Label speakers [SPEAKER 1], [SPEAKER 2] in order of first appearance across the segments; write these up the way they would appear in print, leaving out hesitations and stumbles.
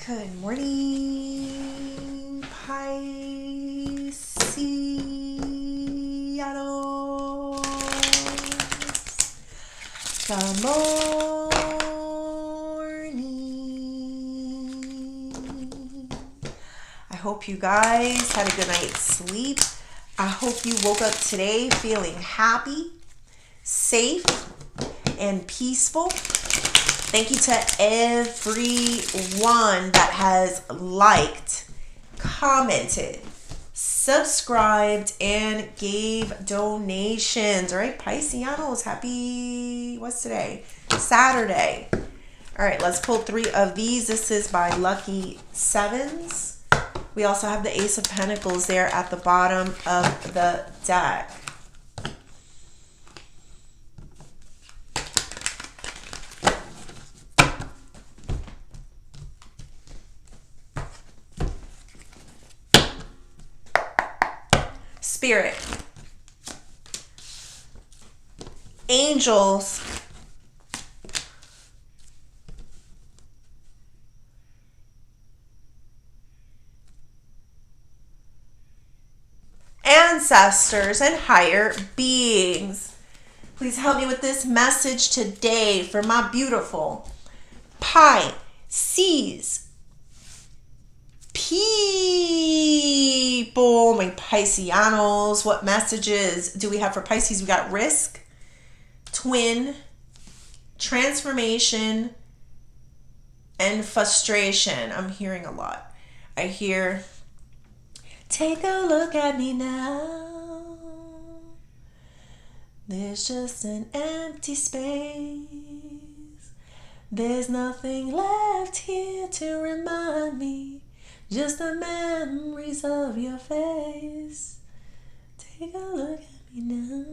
[SPEAKER 1] Good morning, Pisces. Good morning. I hope you guys had a good night's sleep. I hope you woke up today feeling happy, safe, and peaceful. Thank you to everyone that has liked, commented, subscribed, and gave donations. All right, Pisceanos, happy, what's today? Saturday. All right, let's pull 3 of these. This is by Lucky Sevens. We also have the Ace of Pentacles there at the bottom of the deck. Spirit, angels, ancestors, and higher beings, please help me with this message today for my beautiful Pisces people, my Pisceanos. What messages do we have for Pisces? We got risk, twin, transformation, and frustration. I'm hearing a lot. I hear, take a look at me now. There's just an empty space. There's nothing left here to remind me. Just the memories of your face. Take a look at me now.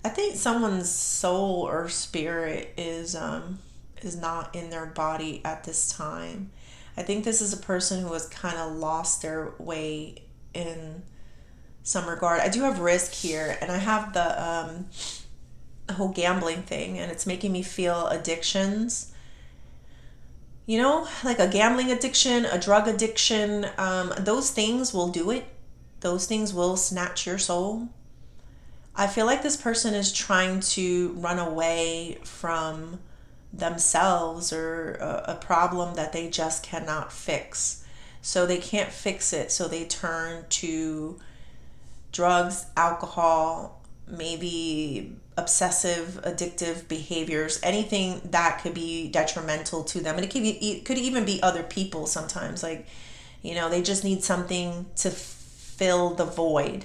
[SPEAKER 1] I think someone's soul or spirit is not in their body at this time. I think this is a person who has kind of lost their way in some regard. I do have risk here, and I have the whole gambling thing, and it's making me feel addictions. You know, like a gambling addiction, a drug addiction. Those things will do it. Those things will snatch your soul. I feel like this person is trying to run away from themselves or a problem that they just cannot fix. So they can't fix it, so they turn to drugs, alcohol, maybe obsessive, addictive behaviors, anything that could be detrimental to them. And it could even be other people sometimes. Like, you know, they just need something to fill the void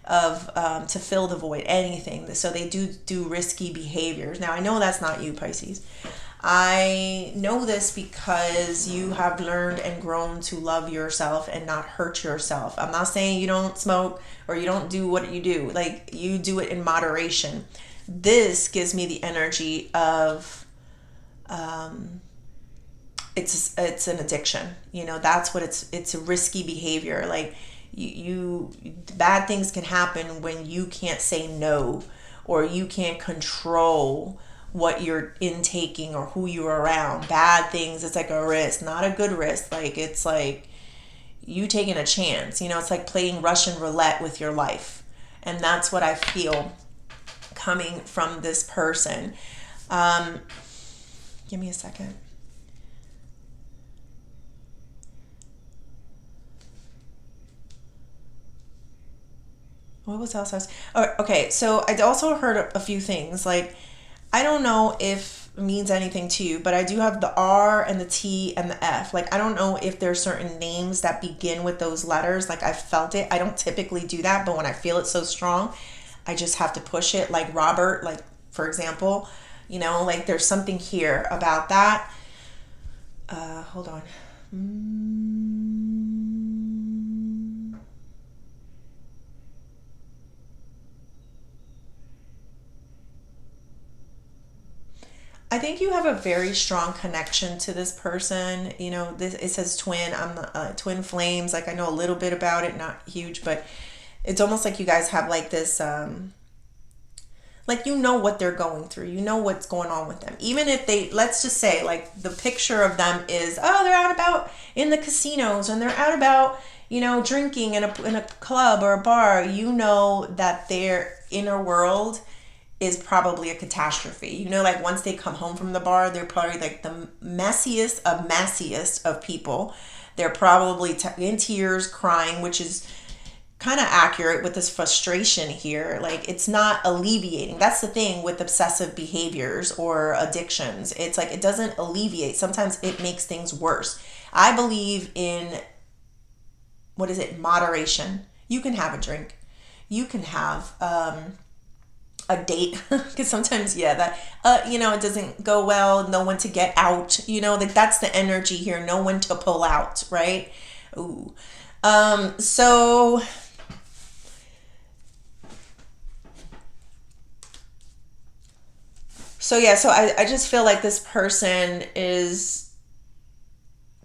[SPEAKER 1] anything. So they do risky behaviors. Now, I know that's not you, Pisces. I know this because you have learned and grown to love yourself and not hurt yourself. I'm not saying you don't smoke or you don't do what you do. Like, you do it in moderation. This gives me the energy of it's an addiction. You know, that's what it's a risky behavior. Like, you bad things can happen when you can't say no, or you can't control what you're intaking or who you're around. Bad things, it's like a risk, not a good risk. Like, it's like you taking a chance. You know, it's like playing Russian roulette with your life. And that's what I feel coming from this person. Give me a second. What was else I was... Oh, okay, so I also heard a few things. Like, I don't know if it means anything to you, but I do have the R and the T and the F. Like, I don't know if there's certain names that begin with those letters. Like, I felt it. I don't typically do that, but when I feel it so strong, I just have to push it. Like Robert, like, for example, you know, like, there's something here about that. Hold on. I think you have a very strong connection to this person. You know, this it says twin. I'm the twin flames. Like I know a little bit about it, not huge, but it's almost like you guys have like this like you know what they're going through. You know what's going on with them. Even if they, let's just say like the picture of them is, oh, they're out about in the casinos and they're out about, you know, drinking in a club or a bar, you know that their inner world is probably a catastrophe. You know, like once they come home from the bar, they're probably like the messiest of people. They're probably in tears, crying, which is kind of accurate with this frustration here. Like it's not alleviating. That's the thing with obsessive behaviors or addictions. It's like it doesn't alleviate. Sometimes it makes things worse. I believe in, what is it, moderation. You can have a drink. You can have a date, because sometimes, yeah, that you know, it doesn't go well. No one to get out, you know, like that's the energy here. No one to pull out, right? Ooh. So yeah, so I just feel like this person is,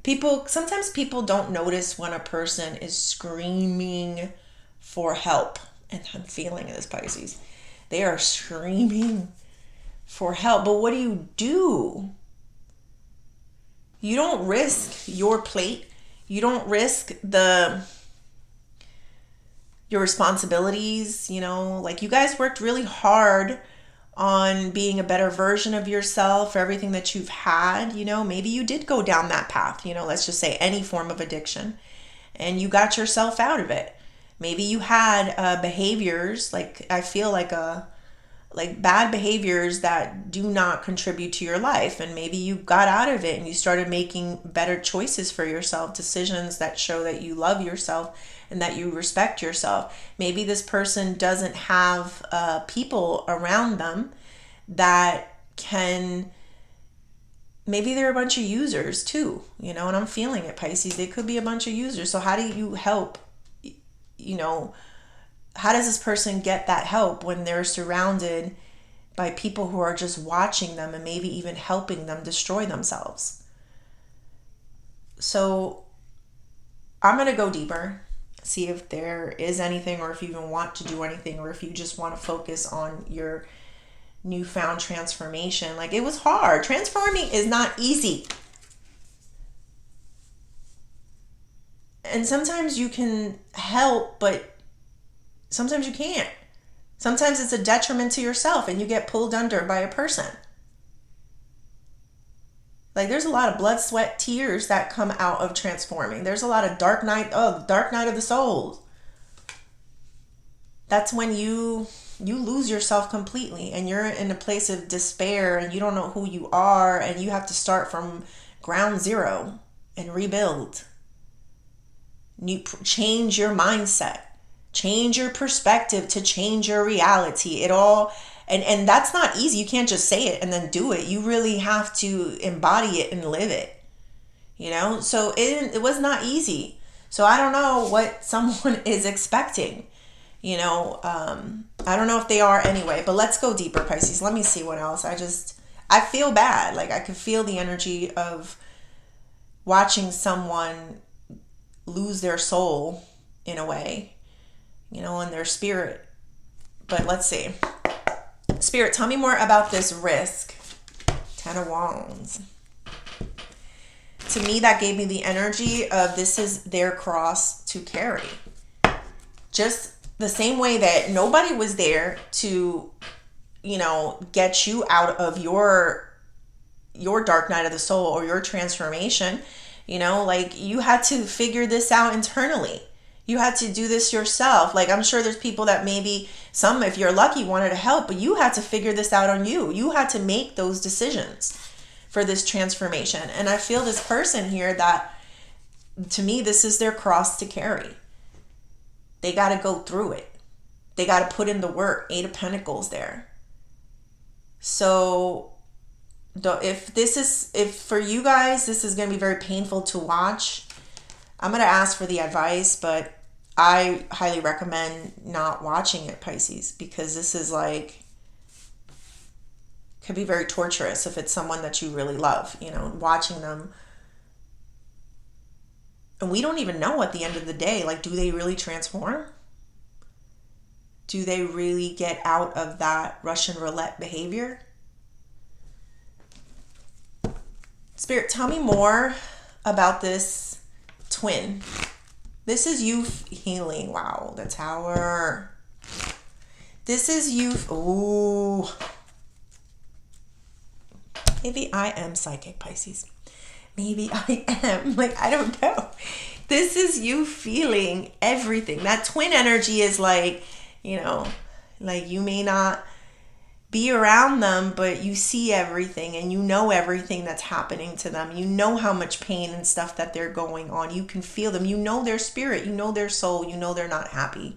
[SPEAKER 1] people, sometimes people don't notice when a person is screaming for help. And I'm feeling this, Pisces. They are screaming for help. But what do? You don't risk your plate. You don't risk your responsibilities, you know, like you guys worked really hard on being a better version of yourself for everything that you've had. You know, maybe you did go down that path, you know, let's just say any form of addiction, and you got yourself out of it. Maybe you had behaviors, like I feel like bad behaviors that do not contribute to your life, and maybe you got out of it and you started making better choices for yourself, decisions that show that you love yourself and that you respect yourself. Maybe this person doesn't have people around them that can, maybe they're a bunch of users too, you know, and I'm feeling it, Pisces. They could be a bunch of users. So how do you help, you know, how does this person get that help when they're surrounded by people who are just watching them and maybe even helping them destroy themselves? So I'm going to go deeper, see if there is anything, or if you even want to do anything, or if you just want to focus on your newfound transformation. Like it was hard. Transforming is not easy. And sometimes you can help, but sometimes you can't. Sometimes it's a detriment to yourself and you get pulled under by a person. Like there's a lot of blood, sweat, tears that come out of transforming. There's a lot of dark night of the soul. That's when you lose yourself completely and you're in a place of despair and you don't know who you are and you have to start from ground zero and rebuild. You change your mindset. Change your perspective to change your reality. It all, and that's not easy. You can't just say it and then do it. You really have to embody it and live it, you know? So it was not easy. So I don't know what someone is expecting, you know? I don't know if they are anyway, but let's go deeper, Pisces. Let me see what else. I feel bad. Like I could feel the energy of watching someone lose their soul in a way, you know, and their spirit. But let's see. Spirit, tell me more about this risk. 10 of Wands. To me, that gave me the energy of this is their cross to carry. Just the same way that nobody was there to, you know, get you out of your dark night of the soul or your transformation. You know, like you had to figure this out internally. You had to do this yourself. Like I'm sure there's people that maybe some, if you're lucky, wanted to help, but you had to figure this out on you. You had to make those decisions for this transformation. And I feel this person here that, to me, this is their cross to carry. They got to go through it. They got to put in the work. 8 of Pentacles there. So if for you guys, this is going to be very painful to watch, I'm going to ask for the advice, but I highly recommend not watching it, Pisces, because this is like Could be very torturous if it's someone that you really love, watching them. And we don't even know at the end of the day, like, do they really transform? Do they really get out of that Russian roulette behavior? Spirit, tell me more about this twin. This is you healing. Wow, the Tower. This is you. Ooh. Maybe I am psychic, Pisces. Maybe I am. Like, I don't know. This is you feeling everything. That twin energy is like, like you may not be around them, but you see everything and you know everything that's happening to them. You know how much pain and stuff that they're going on. You can feel them. You know their spirit. You know their soul. You know they're not happy.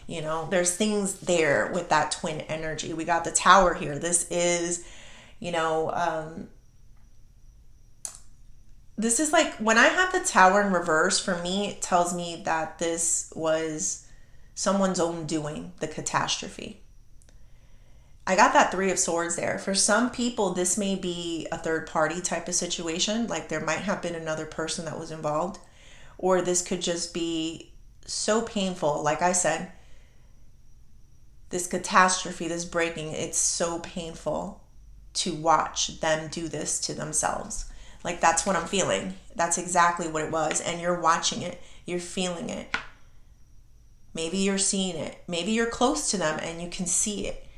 [SPEAKER 1] There's things there with that twin energy. We got the Tower here. This is, this is like when I have the Tower in reverse, for me, it tells me that this was someone's own doing, the catastrophe. I got that Three of Swords there. For some people, this may be a third party type of situation. Like there might have been another person that was involved. Or this could just be so painful. Like I said, this catastrophe, this breaking, it's so painful to watch them do this to themselves. Like that's what I'm feeling. That's exactly what it was. And you're watching it. You're feeling it. Maybe you're seeing it. Maybe you're close to them and you can see it.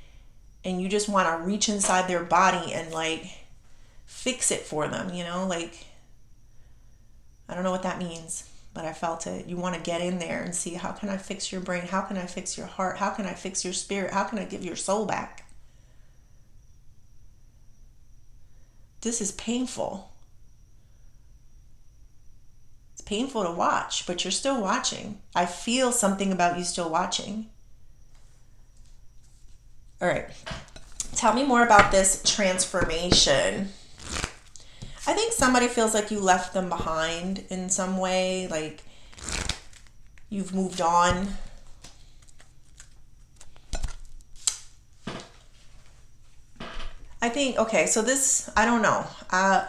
[SPEAKER 1] And you just want to reach inside their body and like fix it for them, like, I don't know what that means, but I felt it. You want to get in there and see, how can I fix your brain? How can I fix your heart? How can I fix your spirit? How can I give your soul back? This is painful. It's painful to watch, but you're still watching. I feel something about you still watching. All right. Tell me more about this transformation. I think somebody feels like you left them behind in some way, like you've moved on. I think, okay, so this, I don't know. I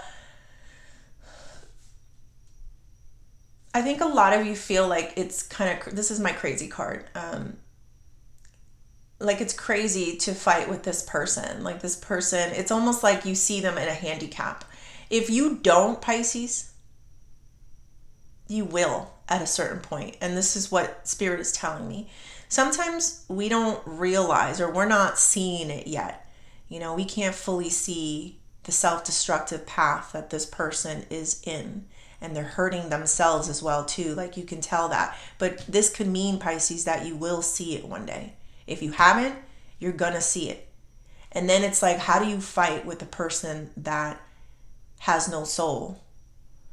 [SPEAKER 1] think a lot of you feel like it's kind of, this is my crazy card. Like it's crazy to fight with this person. Like this person, it's almost like you see them in a handicap. If you don't, Pisces, you will at a certain point. And this is what Spirit is telling me. Sometimes we don't realize, or we're not seeing it yet. We can't fully see the self-destructive path that this person is in. And they're hurting themselves as well too. Like you can tell that. But this could mean, Pisces, that you will see it one day. If you haven't, you're gonna see it. And then it's like, how do you fight with a person that has no soul?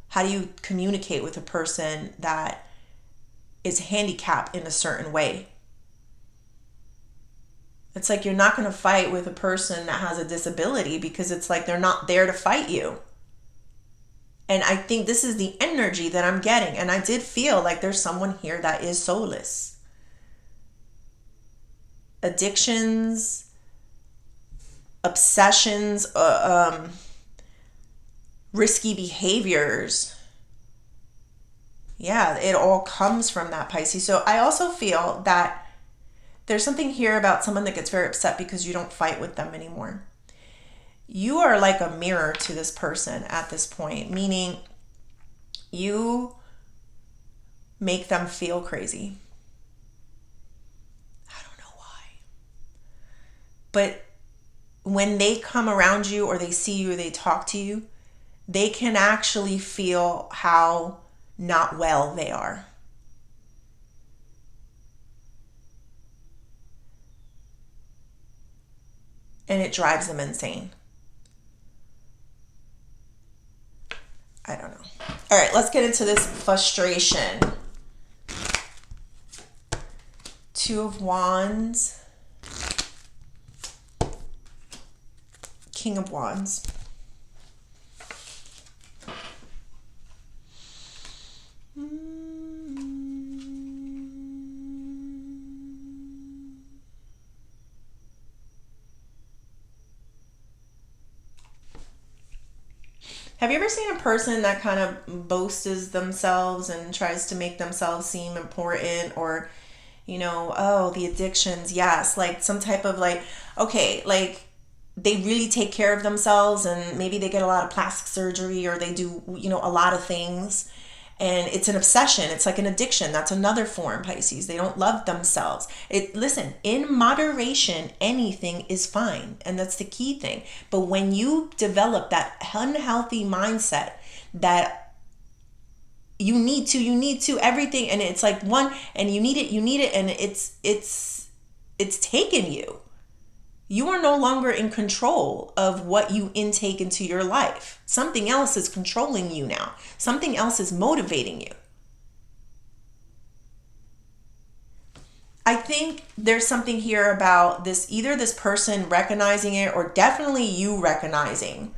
[SPEAKER 1] How do you communicate with a person that is handicapped in a certain way? It's like you're not gonna fight with a person that has a disability because it's like they're not there to fight you. And I think this is the energy that I'm getting. And I did feel like there's someone here that is soulless. Addictions, obsessions, risky behaviors. Yeah, it all comes from that, Pisces. So I also feel that there's something here about someone that gets very upset because you don't fight with them anymore. You are like a mirror to this person at this point, meaning you make them feel crazy. But when they come around you or they see you or they talk to you, they can actually feel how not well they are. And it drives them insane. I don't know. All right, let's get into this frustration. Two of Wands. King of Wands. Have you ever seen a person that kind of boasts themselves and tries to make themselves seem important, or, oh, the addictions, yes, like some type of like, okay, like they really take care of themselves and maybe they get a lot of plastic surgery or they do, a lot of things. And it's an obsession. It's like an addiction. That's another form, Pisces. They don't love themselves. Listen, in moderation, anything is fine. And that's the key thing. But when you develop that unhealthy mindset that you need to everything, and it's like one, and you need it, and it's taken you. You are no longer in control of what you intake into your life. Something else is controlling you now. Something else is motivating you. I think there's something here about this, either this person recognizing it or definitely you recognizing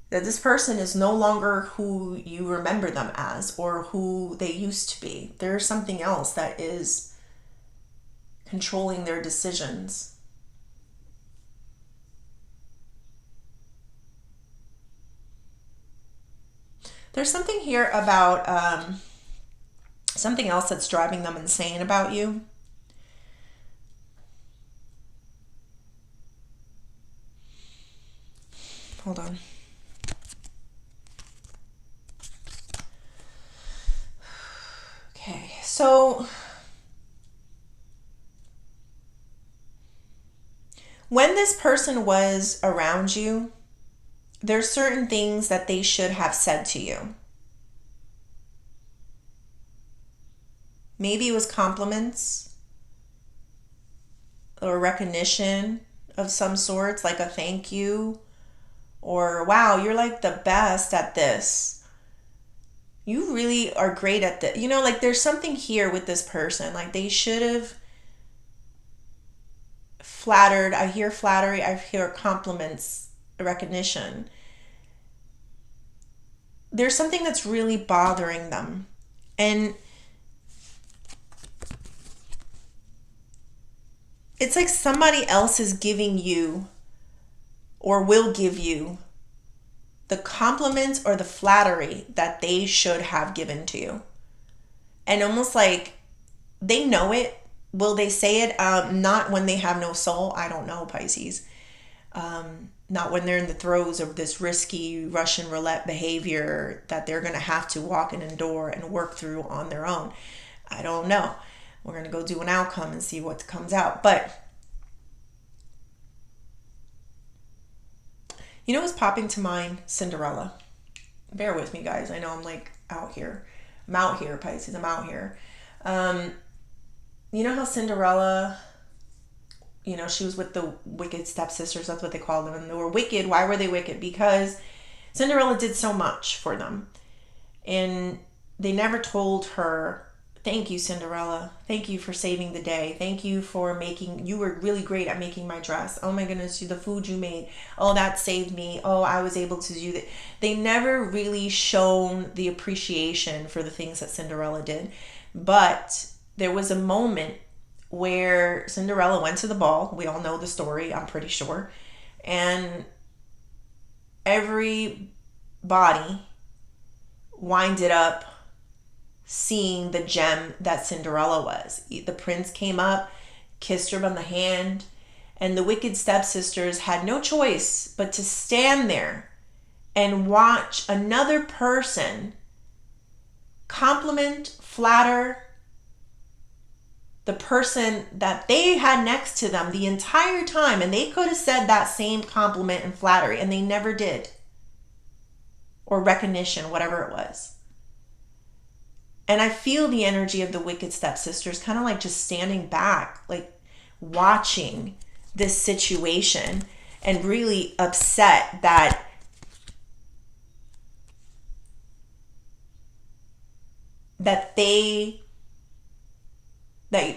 [SPEAKER 1] that this person is no longer who you remember them as or who they used to be. There's something else that is controlling their decisions. There's something here about something else that's driving them insane about you. Hold on. Okay, so when this person was around you, there's certain things that they should have said to you. Maybe it was compliments or recognition of some sorts, like a thank you, or wow, you're like the best at this. You really are great at this. Like there's something here with this person. Like they should have flattered. I hear flattery, I hear compliments, recognition. There's something that's really bothering them. And it's like somebody else is giving you or will give you the compliments or the flattery that they should have given to you. And almost like they know it. Will they say it? Not when they have no soul. I don't know, Pisces. Not when they're in the throes of this risky Russian roulette behavior that they're going to have to walk and endure and work through on their own. I don't know. We're going to go do an outcome and see what comes out. But what's popping to mind? Cinderella. Bear with me, guys. I know I'm like out here. I'm out here, Pisces. I'm out here. You know how Cinderella, she was with the wicked stepsisters. That's what they called them. And they were wicked. Why were they wicked? Because Cinderella did so much for them. And they never told her, thank you, Cinderella. Thank you for saving the day. Thank you for you were really great at making my dress. Oh my goodness, the food you made. Oh, that saved me. Oh, I was able to do that. They never really shown the appreciation for the things that Cinderella did. But there was a moment where Cinderella went to the ball. We all know the story, I'm pretty sure. And everybody winded up seeing the gem that Cinderella was. The prince came up, kissed her on the hand, and the wicked stepsisters had no choice but to stand there and watch another person compliment, flatter the person that they had next to them the entire time. And they could have said that same compliment and flattery, and they never did. Or recognition, whatever it was. And I feel the energy of the wicked stepsisters kind of like just standing back, like watching this situation and really upset that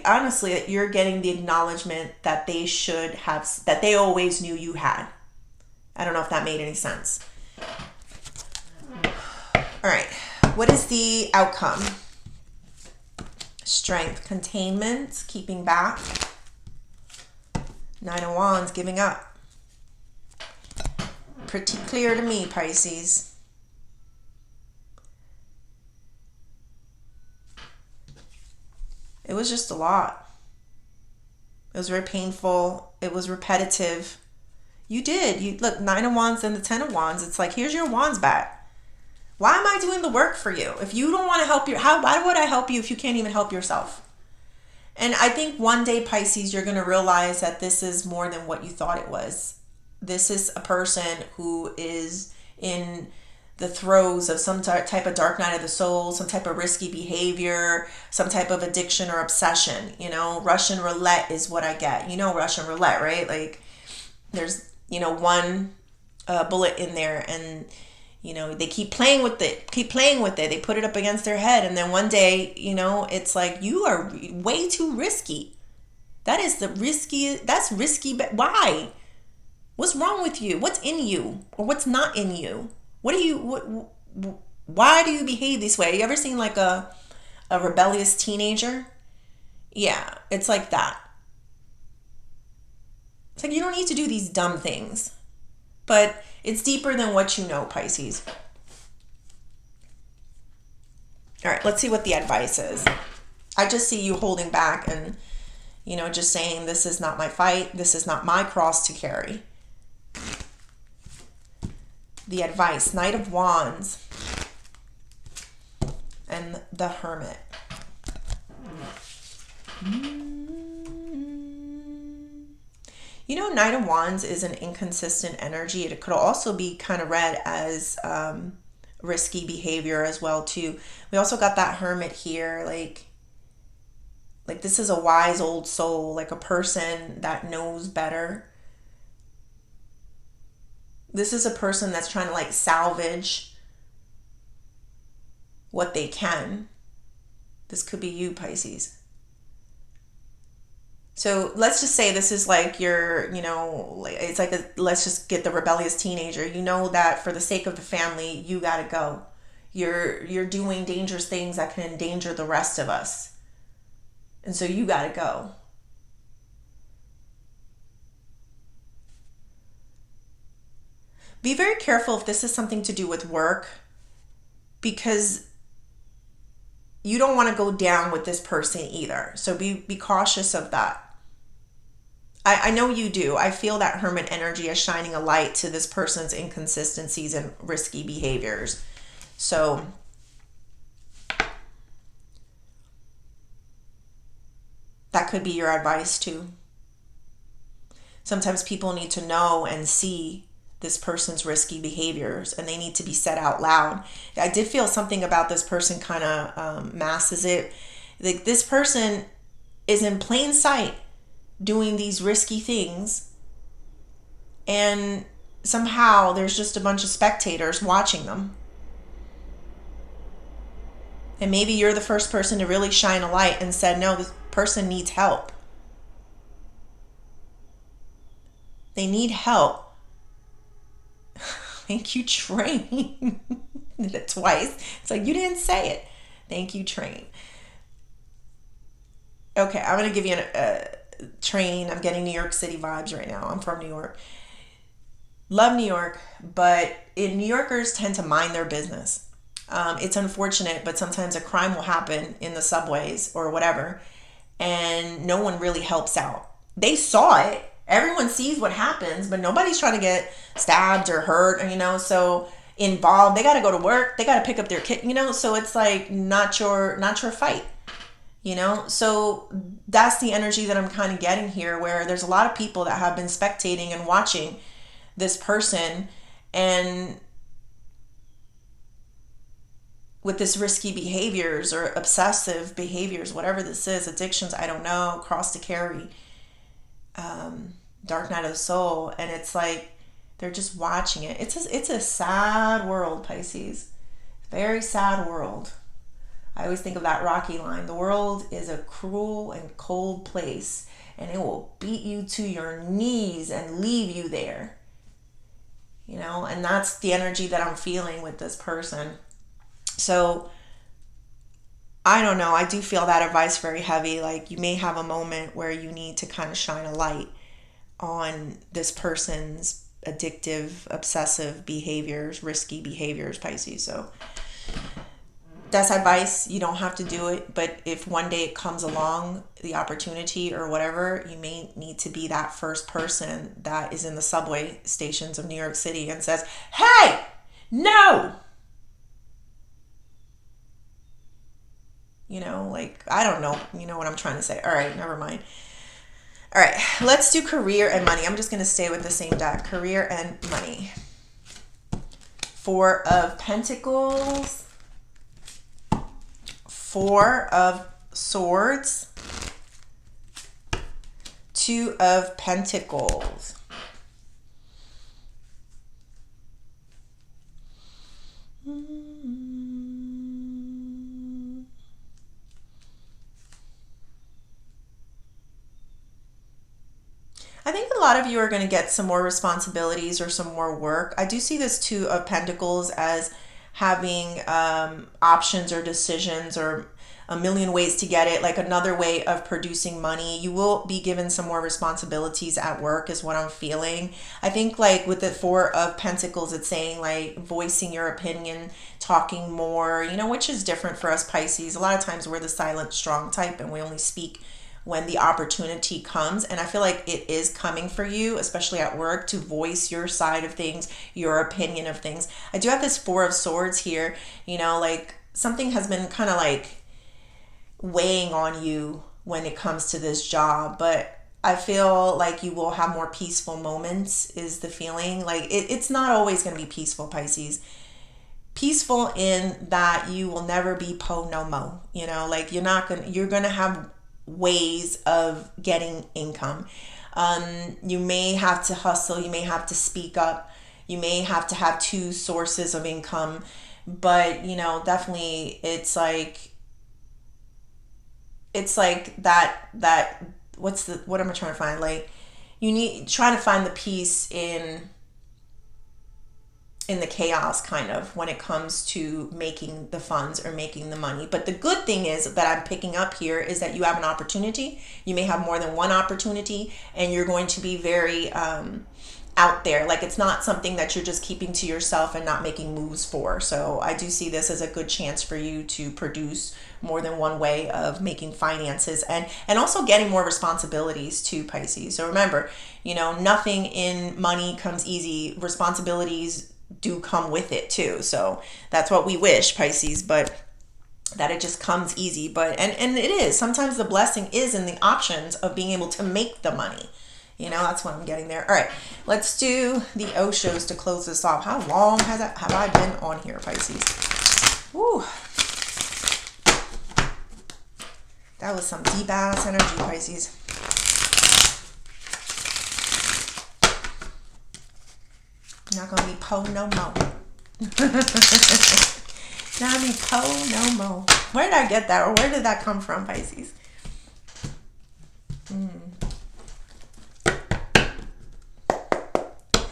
[SPEAKER 1] honestly, that you're getting the acknowledgement that they should have, that they always knew you had. I don't know if that made any sense. All right. What is the outcome? Strength, containment, keeping back. Nine of Wands, giving up. pretty clear to me, Pisces. It was just a lot. It was very painful. It was repetitive. You did. You look, 9 of Wands and the 10 of Wands. It's like, here's your wands back. Why am I doing the work for you? If you don't want to help why would I help you if you can't even help yourself? And I think one day, Pisces, you're going to realize that this is more than what you thought it was. This is a person who is in the throes of some type of dark night of the soul, some type of risky behavior, some type of addiction or obsession. Russian roulette is what I get. Russian roulette, right? Like there's, one bullet in there, and they keep playing with it. They put it up against their head, and then one day, it's like, you are way too risky. That's risky. But why? What's wrong with you? What's in you, or what's not in you? Why do you behave this way? You ever seen like a rebellious teenager? Yeah, it's like that. It's like, you don't need to do these dumb things. But it's deeper than what you know, Pisces. All right, let's see what the advice is. I just see you holding back and, just saying, this is not my fight. This is not my cross to carry. The advice, Knight of Wands and the Hermit. Knight of Wands is an inconsistent energy. It could also be kind of read as risky behavior as well too. We also got that Hermit here, like this is a wise old soul, like a person that knows better. This is a person that's trying to salvage what they can. This could be you, Pisces. So let's just say this is like your, it's like let's just get the rebellious teenager. You know that for the sake of the family, you got to go. You're doing dangerous things that can endanger the rest of us. And so you got to go. Be very careful if this is something to do with work, because you don't want to go down with this person either. So be cautious of that. I know you do. I feel that Hermit energy is shining a light to this person's inconsistencies and risky behaviors. So that could be your advice too. Sometimes people need to know and see this person's risky behaviors, and they need to be said out loud. I did feel something about this person kind of masks it. Like this person is in plain sight doing these risky things, and somehow there's just a bunch of spectators watching them. And maybe you're the first person to really shine a light and said, no, this person needs help. They need help. Thank you, Train. Did it twice. It's like, you didn't say it. Thank you, Train. Okay, I'm going to give you a Train. I'm getting New York City vibes right now. I'm from New York. Love New York, but New Yorkers tend to mind their business. It's unfortunate, but sometimes a crime will happen in the subways or whatever, and no one really helps out. They saw it. Everyone sees what happens, but nobody's trying to get stabbed or hurt, so involved. They got to go to work. They got to pick up their kid, so it's like not your fight, so that's the energy that I'm kind of getting here, where there's a lot of people that have been spectating and watching this person, and with this risky behaviors or obsessive behaviors, whatever this is, addictions, I don't know, cross to carry, dark night of the soul, and it's like they're just watching it. It's a sad world, Pisces. Very sad world. I always think of that Rocky line. The world is a cruel and cold place, and it will beat you to your knees and leave you there. And that's the energy that I'm feeling with this person. So I don't know. I do feel that advice very heavy. Like, you may have a moment where you need to kind of shine a light on this person's addictive, obsessive behaviors, risky behaviors, Pisces. So that's advice. You don't have to do it, but if one day it comes along, the opportunity or whatever, you may need to be that first person that is in the subway stations of New York City and says, "Hey, no!" Like, I don't know. You know what I'm trying to say. All right, never mind. All right, let's do career and money. I'm just going to stay with the same deck. Career and money. Four of Pentacles. Four of Swords. Two of Pentacles. I think a lot of you are going to get some more responsibilities or some more work. I do see this Two of Pentacles as having options or decisions or a million ways to get it, like another way of producing money. You will be given some more responsibilities at work is what I'm feeling. I think like with the Four of Pentacles, it's saying like voicing your opinion, talking more, which is different for us Pisces. A lot of times we're the silent, strong type and we only speak when the opportunity comes. And I feel like it is coming for you, especially at work, to voice your side of things, your opinion of things. I do have this Four of Swords here, like something has been kind of like weighing on you when it comes to this job, but I feel like you will have more peaceful moments is the feeling. Like it's not always going to be peaceful, Pisces. Peaceful in that you will never be po no mo, like you're going to have ways of getting income. You may have to hustle, you may have to speak up, you may have to have two sources of income, but definitely it's like that what am I trying to find? Like trying to find the peace in the chaos kind of when it comes to making the funds or making the money. But the good thing is that I'm picking up here is that you have an opportunity. You may have more than one opportunity and you're going to be very out there. Like it's not something that you're just keeping to yourself and not making moves for. So I do see this as a good chance for you to produce more than one way of making finances and also getting more responsibilities to Pisces. So remember, nothing in money comes easy. Responsibilities do come with it too. So that's what we wish, Pisces, but that it just comes easy. But and it is. Sometimes the blessing is in the options of being able to make the money. That's what I'm getting there. All right, let's do the Oshos to close this off. How long have I been on here, Pisces? Woo. That was some deep ass energy, Pisces. Not gonna be po no mo. Not be po no mo. Where did I get that, or where did that come from, Pisces?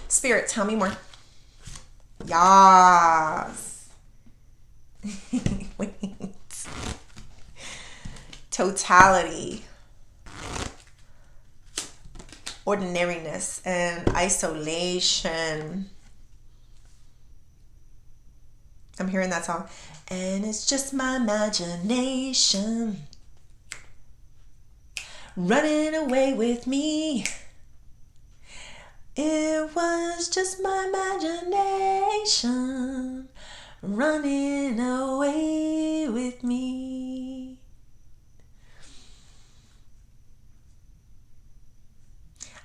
[SPEAKER 1] Spirit, tell me more. Yas. Wait. Totality. Ordinariness and isolation. I'm hearing that song. And it's just my imagination running away with me. It was just my imagination running away with me.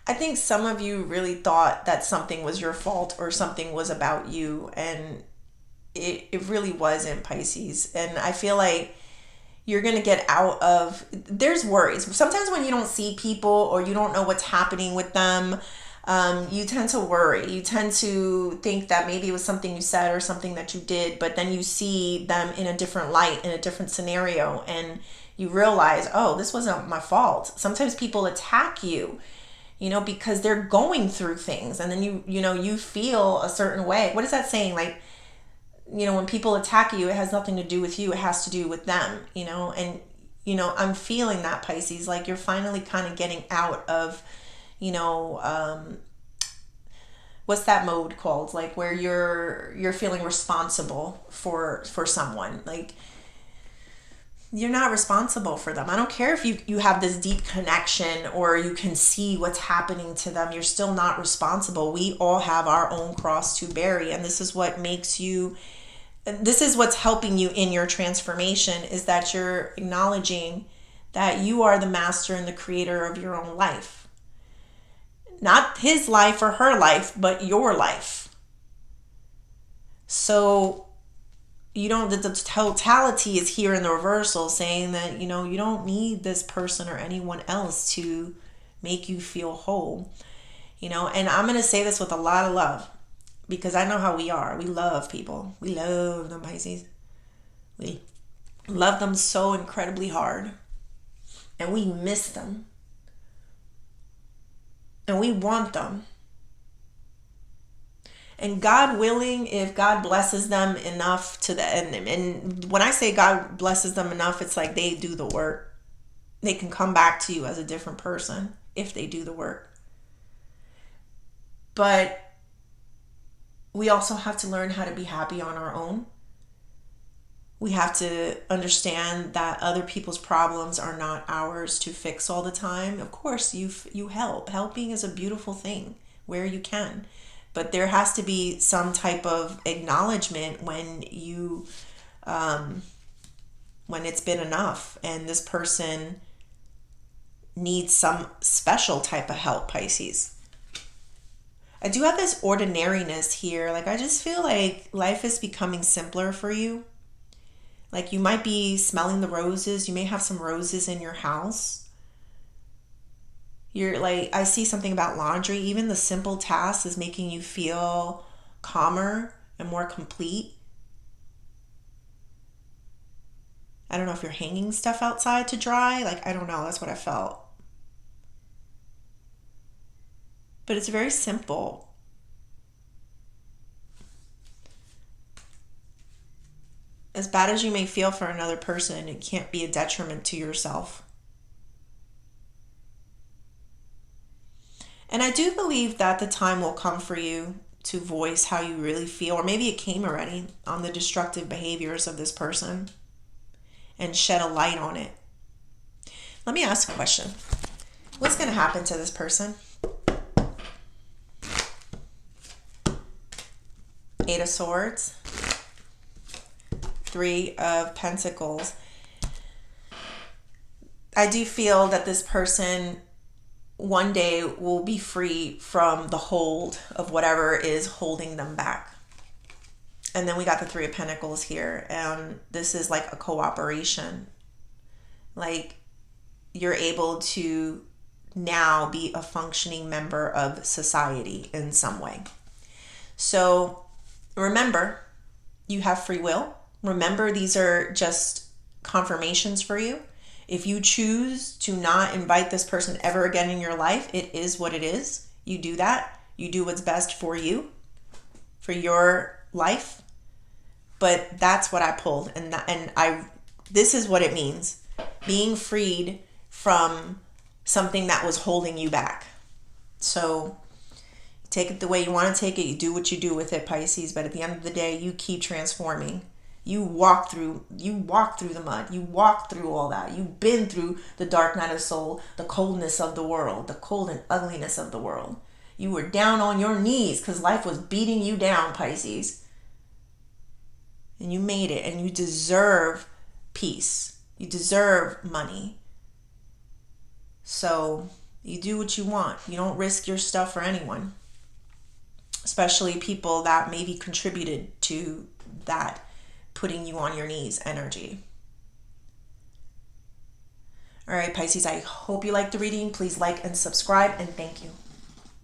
[SPEAKER 1] I think some of you really thought that something was your fault or something was about you, and it really wasn't, Pisces. And I feel like you're going to get out of, there's worries. Sometimes when you don't see people or you don't know what's happening with them, you tend to worry. You tend to think that maybe it was something you said or something that you did, but then you see them in a different light, in a different scenario, and you realize, oh, this wasn't my fault. Sometimes people attack you, because they're going through things, and then you feel a certain way. What is that saying? Like, when people attack you, it has nothing to do with you. It has to do with them, and, I'm feeling that, Pisces, like you're finally kind of getting out of, what's that mode called? Like where you're feeling responsible for someone. Like you're not responsible for them. I don't care if you have this deep connection or you can see what's happening to them. You're still not responsible. We all have our own cross to bear. And this is what makes you, this is what's helping you in your transformation, is that you're acknowledging that you are the master and the creator of your own life. Not his life or her life, but your life. So the totality is here in the reversal, saying that, you don't need this person or anyone else to make you feel whole. And I'm going to say this with a lot of love, because I know how we are. We love people. We love them, Pisces. We love them so incredibly hard. And we miss them. And we want them. And God willing, if God blesses them enough to the end, and when I say God blesses them enough, it's like they do the work. They can come back to you as a different person if they do the work. But we also have to learn how to be happy on our own. We have to understand that other people's problems are not ours to fix all the time. Of course, you help. Helping is a beautiful thing where you can. But there has to be some type of acknowledgement when when it's been enough and this person needs some special type of help, Pisces. I do have this ordinariness here. Like, I just feel like life is becoming simpler for you. Like, you might be smelling the roses. You may have some roses in your house. You're like, I see something about laundry. Even the simple task is making you feel calmer and more complete. I don't know if you're hanging stuff outside to dry. Like, I don't know. That's what I felt. But it's very simple. As bad as you may feel for another person, it can't be a detriment to yourself. And I do believe that the time will come for you to voice how you really feel, or maybe it came already, on the destructive behaviors of this person and shed a light on it. Let me ask a question. What's going to happen to this person? 8 of Swords, 3 of Pentacles. I do feel that this person one day will be free from the hold of whatever is holding them back. And then we got the 3 of Pentacles here, and this is like a cooperation. Like, you're able to now be a functioning member of society in some way. So remember, you have free will. Remember, these are just confirmations for you. If you choose to not invite this person ever again in your life, it is what it is. You do that. You do what's best for you, for your life. But that's what I pulled. This is what it means. Being freed from something that was holding you back. So take it the way you want to take it. You do what you do with it, Pisces. But at the end of the day, you keep transforming. You walk through the mud. You walk through all that. You've been through the dark night of soul, the coldness of the world, the cold and ugliness of the world. You were down on your knees because life was beating you down, Pisces. And you made it, and you deserve peace. You deserve money. So you do what you want. You don't risk your stuff for anyone, especially people that maybe contributed to that putting you on your knees energy. All right, Pisces, I hope you liked the reading. Please like and subscribe, and thank you.